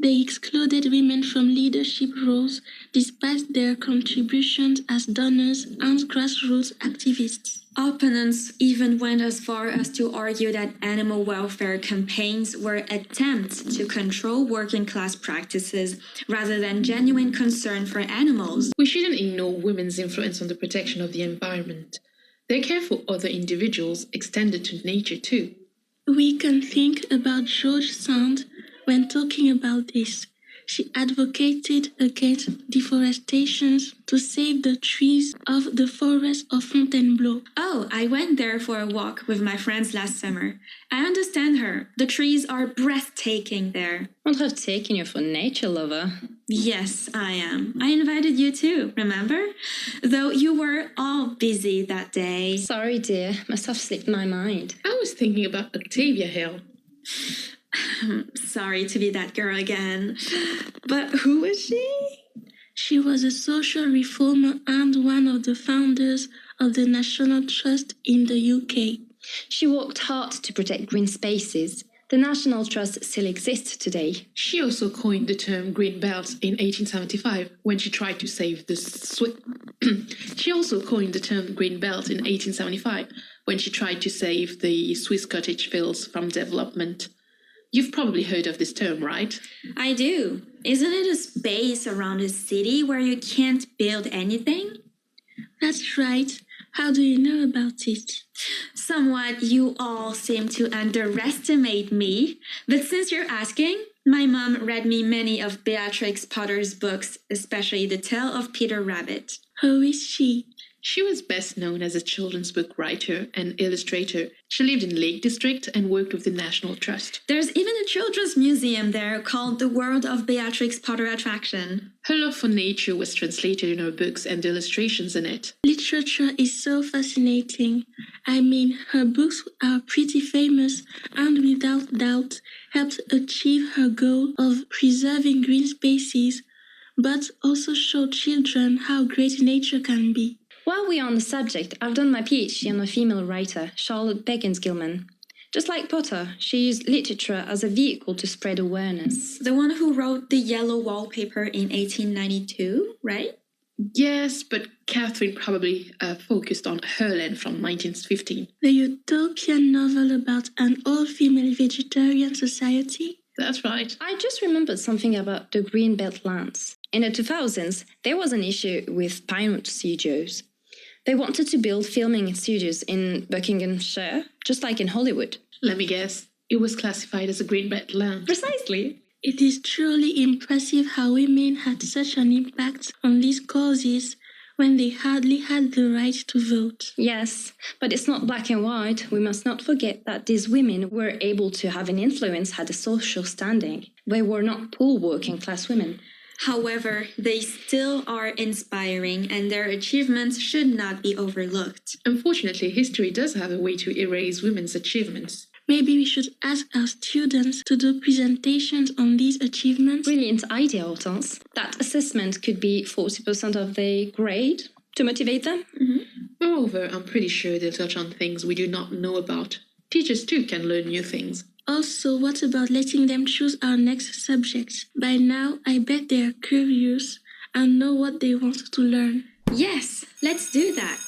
They excluded women from leadership roles despite their contributions as donors and grassroots activists. Opponents even went as far as to argue that animal welfare campaigns were attempts to control working-class practices rather than genuine concern for animals. We shouldn't ignore women's influence on the protection of the environment. They care for other individuals extended to nature too. We can think about George Sand when talking about this. She advocated against deforestation to save the trees of the forest of Fontainebleau. Oh, I went there for a walk with my friends last summer. I understand her. The trees are breathtaking there. Won't have taken you for a nature lover. Yes, I am. I invited you too, remember? Though you were all busy that day. Sorry, dear. Must have slipped my mind. I was thinking about Octavia Hill. Sorry to be that girl again. But who was she? She was a social reformer and one of the founders of the National Trust in the UK. She worked hard to protect green spaces. The National Trust still exists today. She also coined the term green belt in 1875 when she tried to save the She also coined the term green belt in 1875 when she tried to save the Swiss cottage fields from development. You've probably heard of this term, right? I do. Isn't it a space around a city where you can't build anything? That's right. How do you know about it? Somewhat, you all seem to underestimate me. But since you're asking, my mom read me many of Beatrix Potter's books, especially The Tale of Peter Rabbit. Who is she? She was best known as a children's book writer and illustrator. She lived in Lake District and worked with the National Trust. There's even a children's museum there called The World of Beatrix Potter Attraction. Her love for nature was translated in her books and the illustrations in it. Literature is so fascinating. I mean, her books are pretty famous and without doubt helped achieve her goal of preserving green spaces, but also show children how great nature can be. While we're on the subject, I've done my PhD on a female writer, Charlotte Beckins Gilman. Just like Potter, she used literature as a vehicle to spread awareness. The one who wrote The Yellow Wallpaper in 1892, right? Yes, but Catherine probably focused on Herland from 1915. The utopian novel about an all-female vegetarian society? That's right. I just remembered something about the Greenbelt lands. In the 2000s, there was an issue with Pinewood Studios. They wanted to build filming studios in Buckinghamshire, just like in Hollywood. Let me guess, it was classified as a greenbelt land. Precisely. It is truly impressive how women had such an impact on these causes when they hardly had the right to vote. Yes, but it's not black and white. We must not forget that these women were able to have an influence, had a social standing. They were not poor working class women. However, they still are inspiring and their achievements should not be overlooked. Unfortunately, history does have a way to erase women's achievements. Maybe we should ask our students to do presentations on these achievements. Brilliant idea, Hortense. That assessment could be 40% of their grade to motivate them. Moreover, I'm pretty sure they'll touch on things we do not know about. Teachers too can learn new things. Also, what about letting them choose our next subject? By now, I bet they are curious and know what they want to learn. Yes, let's do that.